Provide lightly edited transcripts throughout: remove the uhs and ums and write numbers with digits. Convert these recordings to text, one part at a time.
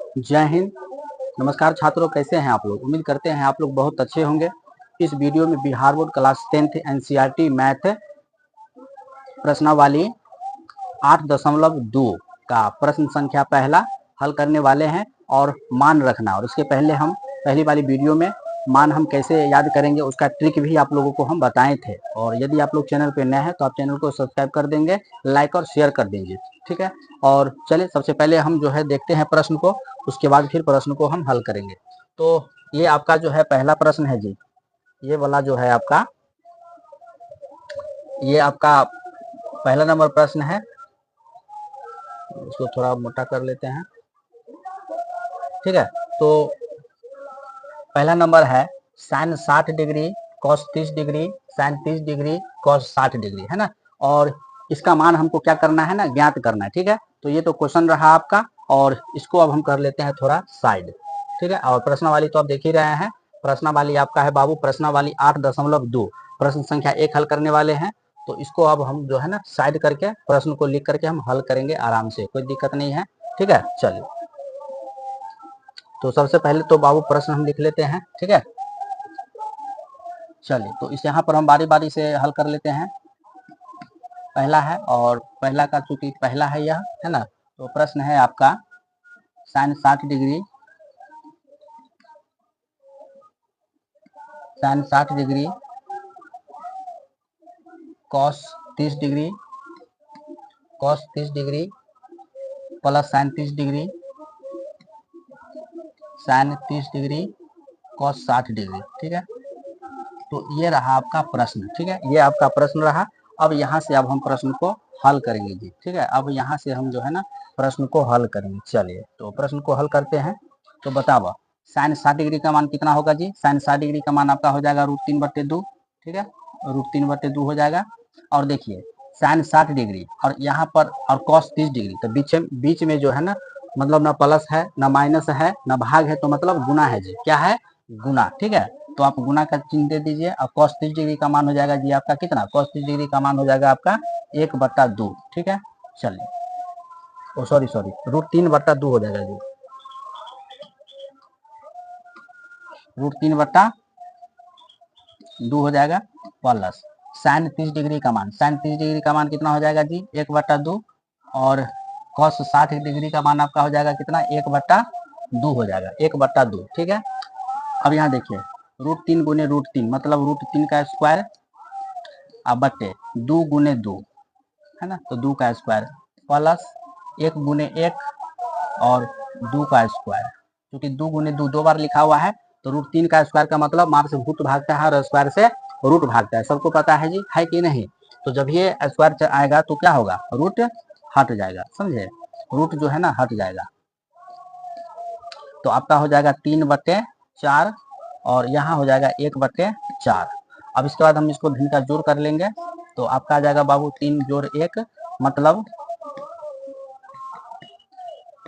जय हिंद। नमस्कार छात्रों, कैसे हैं आप लोग? उम्मीद करते हैं आप लोग बहुत अच्छे होंगे। इस वीडियो में Bihar board class 10th NCERT math प्रश्नावली 8.2 का प्रश्न संख्या पहला हल करने वाले हैं और मान रखना। और उसके पहले हम पहली वाली वीडियो में मान हम कैसे याद करेंगे उसका ट्रिक भी आप लोगों को हम बताए थे। और यदि आप लोग चैनल पे नए हैं तो आप चैनल को सब्सक्राइब कर देंगे, लाइक और शेयर कर देंगे, ठीक है। और चलिए सबसे पहले हम जो है देखते हैं प्रश्न को, उसके बाद फिर प्रश्न को हम हल करेंगे। तो ये आपका जो है पहला प्रश्न है जी, ये वाला जो है आपका, ये आपका पहला नंबर प्रश्न है। इसको थोड़ा मोटा कर लेते हैं, ठीक है। तो पहला नंबर है sine 60 degree cos 30 degree sine 30 degree cos 60 degree, है ना। और इसका मान हमको क्या करना है ना, ज्ञात करना है, ठीक है। तो ये तो क्वेश्चन रहा आपका, और इसको अब हम कर लेते हैं थोड़ा साइड, ठीक है। और प्रश्नावली तो आप देख ही रहे हैं। प्रश्नावली आपका है बाबू, प्रश्नावली 8.2 प्रश्न संख्या 1 हल करने वाले हैं। तो इसको अब हम जो है ना साइड करके प्रश्न को लिख करके हम हल करेंगे आराम से, कोई दिक्कत नहीं है, ठीक है। चलिए, तो सबसे पहले तो बाबू प्रश्न हम लिख लेते हैं, ठीक है। चलिए, तो इस यहाँ पर हम बारी बारी से हल कर लेते हैं। पहला है, और पहला का चूंकि पहला है यह, है ना। तो प्रश्न है आपका sine 60 degree cos 30 degree plus sine 30 degree sine 30 degree cos 60 degree, ठीक है। तो ये रहा आपका प्रश्न, ठीक है। ये आपका प्रश्न रहा। अब यहाँ से अब हम प्रश्न को हल करेंगे जी, ठीक है। अब यहाँ से हम जो है ना प्रश्न को हल करेंगे। चलिए, तो प्रश्न को हल करते हैं। तो बताओ साइन 60 डिग्री का मान कितना होगा जी? साइन 60 डिग्री का मान आपका हो जाएगा √3/2, ठीक है। √3/2 हो जाएगा। और देखिए साइन 60 डिग्री और यहाँ पर और कॉस 30 डिग्री, तो बीच में जो है ना, मतलब ना प्लस है ना माइनस है ना भाग है, तो मतलब गुना है जी। क्या है? गुना, ठीक है। तो आप गुना का चिन्ह दे दीजिए। और cos 30 डिग्री का मान हो जाएगा जी आपका कितना? cos 30 डिग्री का मान हो जाएगा आपका 1/2, ठीक है। चलिए, ओ सॉरी √3/2 हो जाएगा जी, √3/2 हो जाएगा। प्लस साइन 30 डिग्री का मान, कितना हो जाएगा जी? 1/2। और cos 60 डिग्री का मान आपका हो जाएगा कितना? 1/2 हो जाएगा, 1/2, ठीक है। अब यहाँ देखिए √3 गुने √3 मतलब √3 का स्क्वायर, अब बटे 2 गुने 2, है ना, तो 2 का स्क्वायर प्लस 1 गुने 1 और 2 का स्क्वायर। क्योंकि 2 गुने 2 दो बार लिखा हुआ है, तो √3 का स्क्वायर का मतलब मार से रूट भागता है और स्क्वायर से रूट भागता है, सबको पता है जी, है कि नहीं। तो जब ये स्क्वायर आएगा तो क्या होगा? रूट हट जाएगा, समझे। रूट जो है ना हट जाएगा। तो आपका हो जाएगा 3/4 और यहाँ हो जाएगा 1/4। अब इसके बाद हम इसको भिन्न का जोड़ कर लेंगे। तो आपका आ जाएगा बाबू 3 जोड़ 1 मतलब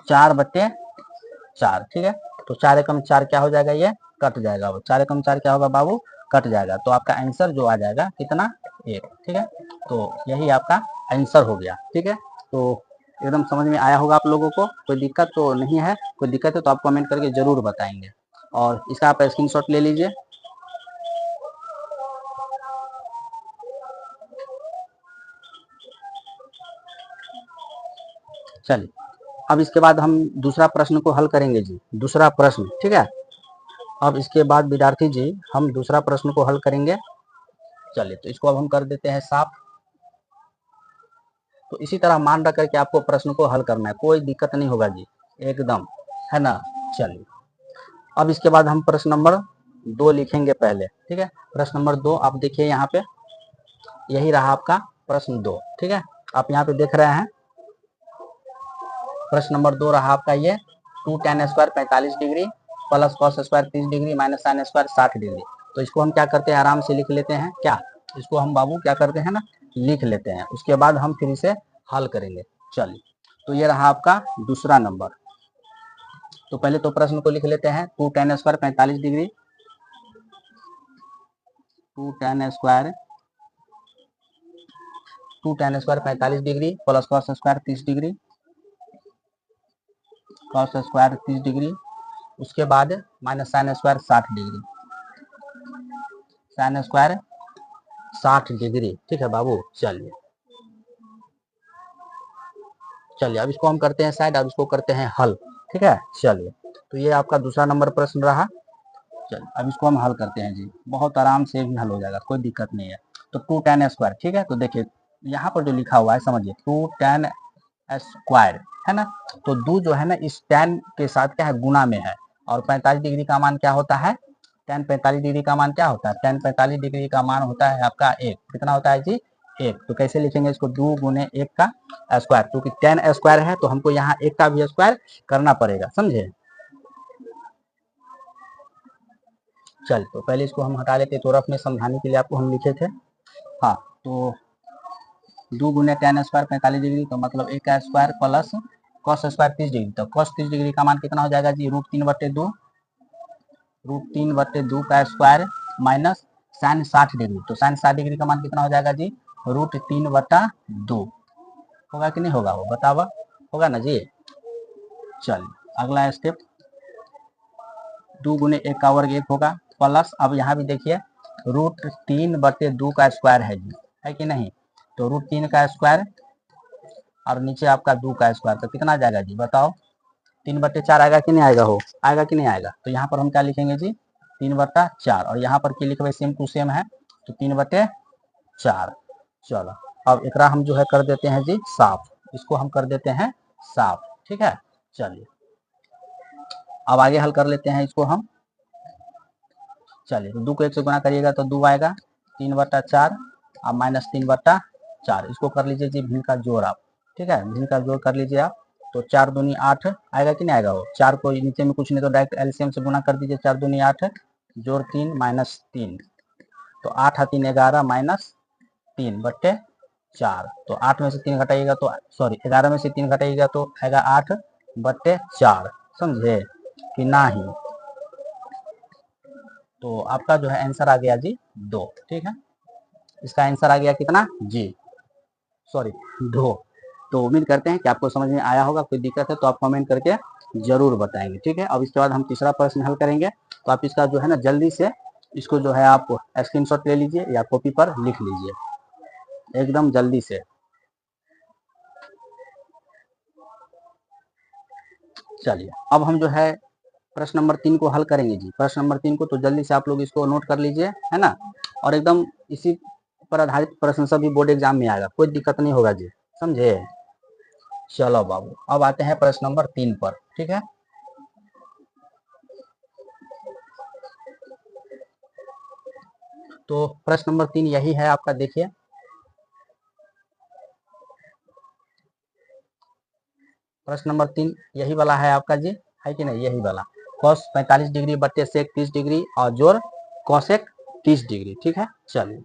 4/4, ठीक है। तो 4 एकम 4 क्या हो जाएगा? ये कट जाएगा। वो 4 एकम 4 क्या होगा बाबू? कट जाएगा। तो आपका आंसर जो आ जाएगा कितना? 1, ठीक है। तो यही आपका आंसर हो गया, ठीक है। तो एकदम समझ में आया होगा आप लोगों को, कोई दिक्कत तो नहीं है। कोई दिक्कत है तो आप कमेंट करके जरूर बताएंगे। और इसका आप स्क्रीनशॉट ले लीजिए। चलिए, अब इसके बाद हम दूसरा प्रश्न को हल करेंगे जी, दूसरा प्रश्न, ठीक है। अब इसके बाद विद्यार्थी जी हम दूसरा प्रश्न को हल करेंगे। चलिए, तो इसको अब हम कर देते हैं साफ। तो इसी तरह मान रख करके आपको प्रश्न को हल करना है, कोई दिक्कत नहीं होगा जी, एकदम, है ना। चलिए, अब इसके बाद हम प्रश्न नंबर 2 लिखेंगे पहले, ठीक है। प्रश्न नंबर 2 आप देखिए यहाँ पे, यही रहा आपका प्रश्न 2, ठीक है। आप यहाँ पे देख रहे हैं प्रश्न नंबर 2 रहा आपका ये 2 tan square 45 degree plus cos square 30 degree minus sine square 60 degree. तो इसको हम क्या करते हैं, आराम से लिख लेते हैं। क्या इसको हम बाबू क्या करते हैं ना, लिख लेते हैं। उसके बाद हम फिर इसे हल करेंगे। चलिए, तो ये रहा आपका दूसरा नंबर। तो पहले तो प्रश्न को लिख लेते हैं। 2 tan square 45 degree 2 tan square 45 degree plus cos square 30 degree cos square 30 degree, उसके बाद minus sine square 60 degree, sine square 60 degree. ठीक है बाबू, चलिए चलिए अब इसको हम करते हैं साइड, अब इसको करते हैं हल। ठीक है, चलिए तो ये आपका दूसरा नंबर प्रश्न रहा। चलिए अब इसको हम हल करते हैं जी, बहुत आराम से भी हल हो जाएगा, कोई दिक्कत नहीं है। तो 2 tan स्क्वायर, ठीक है, तो देखिए यहाँ पर जो लिखा हुआ है समझिए, 2 tan स्क्वायर है ना, तो 2 जो है ना इस tan के साथ क्या है, गुना में है, और 45 डिग्री का मान क्या होता है, tan 45 डिग्री का मान क्या होता है, tan 45 डिग्री का मान होता है आपका 1, कितना होता है जी, 1। तो कैसे लिखेंगे इसको, 2 गुने 1 का स्क्वायर, क्योंकि tan स्क्वायर है तो हमको यहाँ 1 का भी स्क्वायर करना पड़ेगा, समझे। चल तो पहले इसको हम हटा लेते, तो रफ में समझाने के लिए आपको हम लिखे थे। हाँ, तो 2 गुने tan स्क्वायर 45 डिग्री, तो मतलब 1 का square plus cos square 30 degree, तो कॉस 30 डिग्री का मान कितना हो जाएगा जी, √3/2, √3/2 का स्क्वायर माइनस साइन 60 डिग्री, तो साइन 60 डिग्री का मान कितना हो जाएगा जी, √3/2। होगा कि नहीं होगा, वो बतावा, होगा ना जी। चलिए अगला स्टेप, 2 गुने 1 का वर्ग 1 होगा, प्लस अब यहाँ भी देखिए √3/2 का स्क्वायर है जी, है कि नहीं, तो √3 का स्क्वायर और नीचे आपका 2 का स्क्वायर, तो कितना आ जाएगा जी बताओ, 3/4 आएगा कि नहीं आएगा, हो आएगा कि नहीं आएगा। तो यहाँ पर हम क्या लिखेंगे जी, 3/4, और यहाँ पर क्या लिखे सेम टू सेम है, तो 3/4। चलो अब एकरा हम जो है कर देते हैं जी साफ, इसको हम कर देते हैं साफ। ठीक है, चलिए अब आगे हल कर लेते हैं इसको हम। चलिए तो 2 को 1 से गुना करिएगा तो 2 आएगा, 3/4 और माइनस 3/4, इसको कर लीजिए जी भिन्न का जोड़ आप। ठीक है, भिन्न का जोड़ कर लीजिए आप, तो 4 दूनी 8 आएगा कि नहीं आएगा, वो 4 को नीचे में कुछ नहीं तो डायरेक्ट एलसीएम से गुना कर दीजिए, 4 दूनी 8 जोड़ 3 माइनस 3, तो 8 और 3 11 माइनस 3/4, तो 8 में से 3 घटाइएगा तो सॉरी 11 में से 3 घटाइएगा तो आएगा 8/4, समझे कि नहीं। तो आपका जो है आंसर आ गया जी 2। ठीक है, इसका आंसर आ गया कितना जी, सॉरी 2। तो उम्मीद करते हैं कि आपको समझ में आया होगा, कोई दिक्कत है तो आप कमेंट करके जरूर बताएंगे। ठीक है, अब इसके बाद हम तीसरा प्रश्न हल करेंगे, तो आप इसका जो है ना जल्दी से इसको जो है आप स्क्रीनशॉट ले लीजिए या कॉपी पर लिख लीजिए एकदम जल्दी से। चलिए अब हम जो है प्रश्न नंबर 3 को हल करेंगे जी, प्रश्न नंबर 3 को तो जल्दी से आप लोग इसको नोट कर लीजिए, है ना, और एकदम इसी पर आधारित प्रश्न सभी बोर्ड एग्जाम में आएगा, कोई दिक्कत नहीं होगा जी, समझे। चलो बाबू अब आते हैं प्रश्न नंबर 3 पर। ठीक है, तो प्रश्न नंबर 3 यही है आपका, देखिए प्रश्न नंबर 3 यही वाला है आपका जी, है कि नहीं, यही वाला cos 45 डिग्री बट्टे sec 30 डिग्री और जोड़ cosec 30 डिग्री। ठीक है, चलिए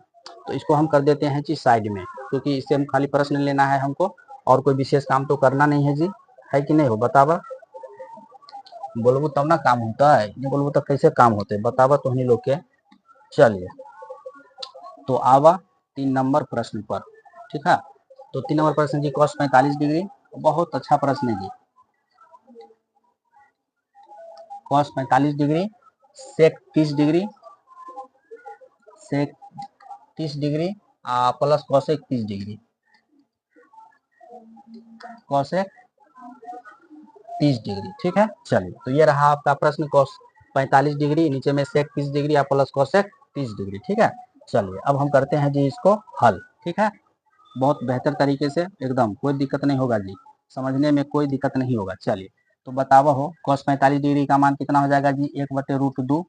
तो इसको हम कर देते हैं जी साइड में, क्योंकि इससे हम खाली प्रश्न लेना है हमको, और कोई विशेष काम तो करना नहीं है जी, है कि नहीं हो बतावा, बोलबू तब ना काम होता है, नहीं बोलबू तो कैसे काम होते बतावा तो हम लोग के। चलिए तो आवा 3 नंबर प्रश्न पर। ठीक है, तो 3 नंबर प्रश्न जी cos 45 डिग्री, बहुत अच्छा प्रश्न है जी, cos 45 degree sec 30 degree, sec 30 degree plus cosec 30 degree, cosec 30 degree. ठीक है, चलिए तो ये रहा आपका प्रश्न cos 45 डिग्री, नीचे में sec 30 degree plus cosec 30 degree. ठीक है, चलिए अब हम करते हैं जी इसको हल। ठीक है, बहुत बेहतर तरीके से एकदम कोई दिक्कत नहीं होगा जी, समझने में कोई दिक्कत नहीं होगा। चलिए तो बतावा हो cos 45 डिग्री का मान कितना हो जाएगा जी, 1/√2,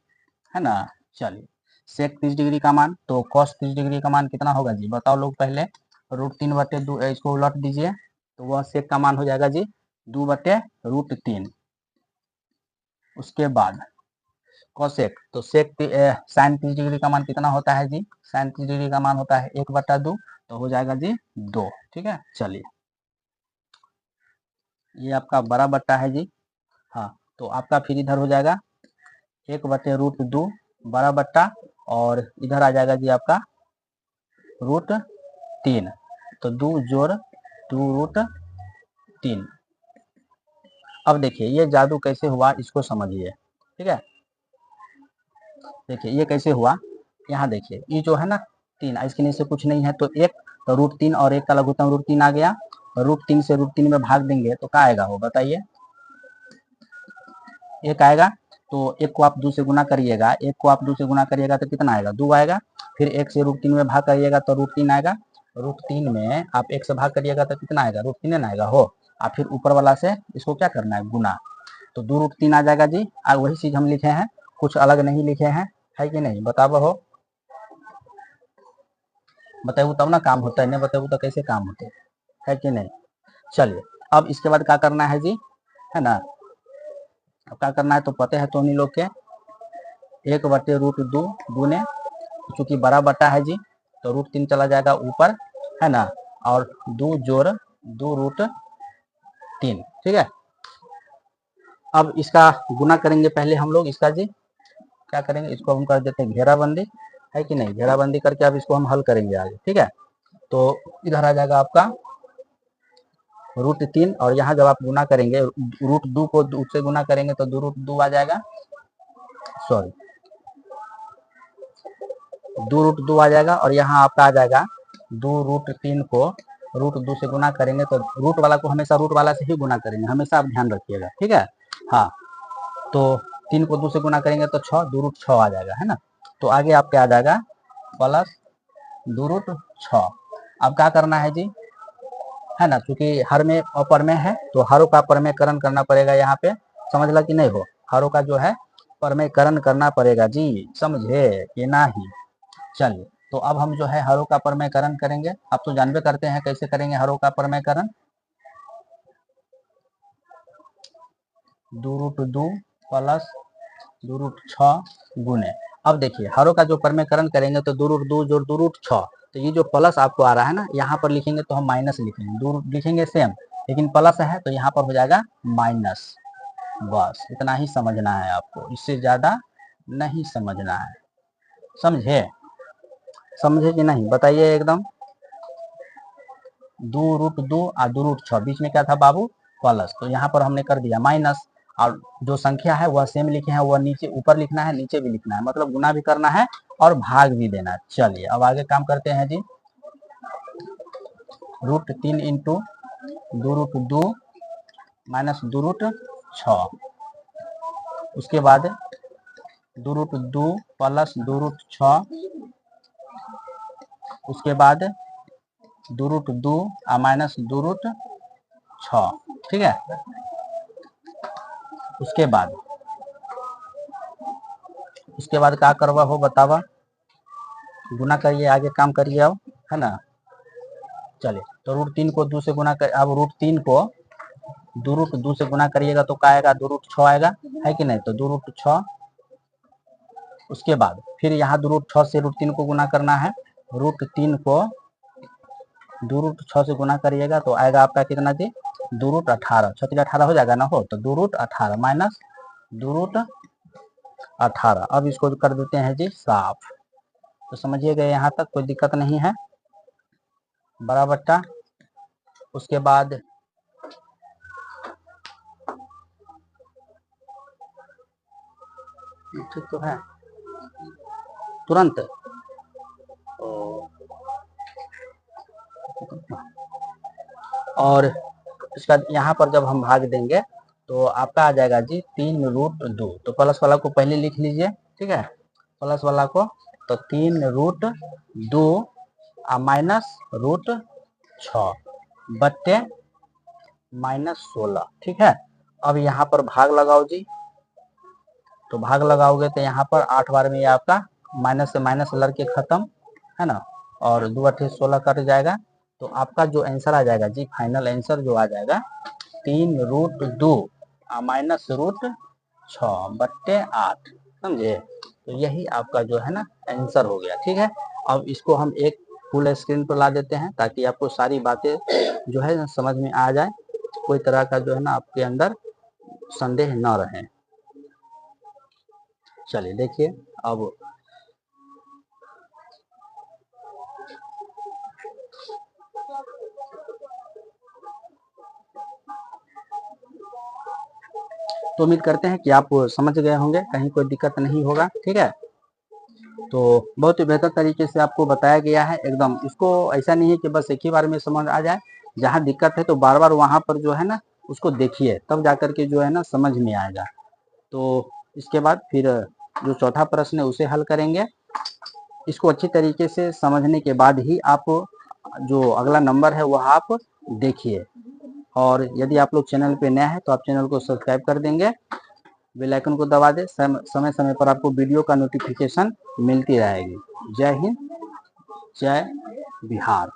है ना। चलिए sec 30 डिग्री का मान, तो cos 30 डिग्री का मान कितना होगा जी बताओ लोग, पहले √3/2 इसको उलट दीजिए, तो वह sec का मान हो जाएगा जी 2/√3। उसके बाद cosec, तो sec sin 30 डिग्री का मान कितना होता है जी, sin 30 डिग्री का मान होता है 1/2, तो हो जाएगा जी 2। ठीक है, चलिए ये आपका बड़ा बट्टा है जी। हाँ, तो आपका फिर इधर हो जाएगा 1/√2 बड़ा बट्टा, और इधर आ जाएगा जी आपका √3, तो 2 जोड़ 2√3, अब देखिए ये जादू कैसे हुआ इसको समझिए, ठीक है। देखिए ये कैसे हुआ, यहाँ देखिए ये जो है ना 3, इसके नीचे कुछ नहीं है तो 1, तो √3 और 1 का लघुत्तम √3 आ गया। √3 से √3 में भाग देंगे तो क्या आएगा वो बताइए, 1 आएगा। तो 1 को आप 2 से गुना करिएगा, 1 को आप 2 से गुना करिएगा तो कितना आएगा, 2 आएगा। फिर 1 से √3 में भाग करिएगा तो √3 आएगा। √3 में आप 1 से भाग करिएगा तो कितना आएगा, √3 आएगा हो। और फिर ऊपर वाला से इसको क्या करना है, गुना, तो 2√3 आ जाएगा जी। और वही चीज हम लिखे हैं, कुछ अलग नहीं लिखे हैं, है कि नहीं, बताओ हो, बताओ तब ना काम होता है, नहीं बताओ तो कैसे काम होते है कि नहीं। चलिए अब इसके बाद क्या करना है जी, है ना, अब क्या करना है तो पता है तो उन्हीं लोग के 1/√2 गुने, चूंकि बड़ा बटा है जी तो √3 चला जाएगा ऊपर, है ना, और 2 जोड़ 2√3, ठीक है। अब इसका गुना करेंगे पहले हम लोग, इसका जी क्या करेंगे, इसको हम कर देते हैं घेराबंदी, है कि नहीं, घेराबंदी करके अब इसको हम हल करेंगे आगे, ठीक है। तो इधर आ जाएगा आपका √3 और यहाँ जब आप गुना करेंगे √2 को 2 से गुना करेंगे तो 2√2 आ जाएगा, सॉरी 2√2 आ जाएगा। और यहाँ आपका आ जाएगा 2√3 को √2 से गुना करेंगे तो रूट वाला को हमेशा रूट वाला से ही गुना करेंगे, हमेशा आप ध्यान रखिएगा, ठीक है। हाँ, तो 3 को 2 से गुना करेंगे तो 6, 2√6 आ जाएगा, है ना। तो आगे आपके आ जाएगा प्लस 2√6। अब क्या करना है जी, है ना, क्योंकि हर में अपर में है तो हरों का परमेयकरण करना पड़ेगा यहाँ पे, समझ ला कि नहीं हो, हरों का जो है परमेयकरण करना पड़ेगा जी, समझे कि नहीं। चलिए तो अब हम जो है हरों का परमेयकरण करेंगे, आप तो जानबे करते हैं कैसे करेंगे हरों का परमेयकरण, 2√2 प्लस 2√6 गुने। अब देखिए हरों का जो परमेयकरण करेंगे तो 2√2 जोड़ 2√6, तो ये जो प्लस आपको आ रहा है ना, यहाँ पर लिखेंगे तो हम माइनस लिखेंगे, दूर लिखेंगे सेम, लेकिन प्लस है तो यहाँ पर हो जाएगा माइनस। बस इतना ही समझना है आपको, इससे ज्यादा नहीं समझना है, समझे, समझे कि नहीं बताइए एकदम। 2√2 और 2√6 बीच में क्या था बाबू, प्लस, तो यहाँ पर हमने कर दिया माइनस। और जो संख्या है वह सेम लिखे हैं, वह नीचे ऊपर लिखना है नीचे भी लिखना है, मतलब गुना भी करना है और भाग भी देना है। चलिए अब आगे काम करते हैं जी, √3 इंटू 2√2 माइनस 2√6, उसके बाद 2√2 प्लस 2√6, उसके बाद 2√2 माइनस 2√6, ठीक है। उसके बाद क्या करवा हो बतावा, गुना करिए आगे काम करिए अब, है ना। चलिए तो √3 को 2 से गुना कर, अब √3 को 2√2 से गुना करिएगा तो क्या आएगा, 2√6 आएगा, है कि नहीं, तो 2√6। उसके बाद फिर यहाँ 2√6 से √3 को गुना करना है, √3 को 2√6 से गुना करिएगा तो आएगा आपका कितना जी, 2√18, 6×18 हो जाएगा ना हो, तो 2√18 माइनस 2√18। अब इसको कर देते हैं जी साफ, तो समझिएगा यहाँ तक कोई दिक्कत नहीं है, बड़ा बट्टा। उसके बाद ठीक तो है तुरंत, और इसका यहाँ पर जब हम भाग देंगे तो आपका आ जाएगा जी 3√2, तो प्लस वाला को पहले लिख लीजिए, ठीक है, प्लस वाला को, तो 3√2 माइनस √6 बट्टे -16, ठीक है। अब यहाँ पर भाग लगाओ जी, तो भाग लगाओगे तो यहाँ पर 8 बार में ये आपका माइनस से माइनस लड़के खत्म, है ना, और 2×8 = 16 कट जाएगा। तो आपका जो आंसर आ जाएगा जी, फाइनल आंसर जो आ जाएगा 3√2 माइनस √6/8, समझे। तो यही आपका जो है ना आंसर हो गया, ठीक है। अब इसको हम एक फुल स्क्रीन पर ला देते हैं ताकि आपको सारी बातें जो है समझ में आ जाए, कोई तरह का जो है ना आपके अंदर संदेह न रहे। चलिए देखिए अब तो उम्मीद करते हैं कि आप समझ गए होंगे, कहीं कोई दिक्कत नहीं होगा। ठीक है, तो बहुत ही बेहतर तरीके से आपको बताया गया है एकदम। इसको ऐसा नहीं है कि बस एक ही बार में समझ आ जाए, जहाँ दिक्कत है तो बार बार वहाँ पर जो है ना उसको देखिए, तब जाकर के जो है ना समझ में आएगा। तो इसके बाद फिर जो चौथा प्रश्न है उसे हल करेंगे। इसको अच्छी तरीके से समझने के बाद ही आप जो अगला नंबर है वह आप देखिए। और यदि आप लोग चैनल पे नए हैं तो आप चैनल को सब्सक्राइब कर देंगे, बेल आइकन को दबा दें, समय समय पर आपको वीडियो का नोटिफिकेशन मिलती रहेगी। जय हिंद, जय बिहार।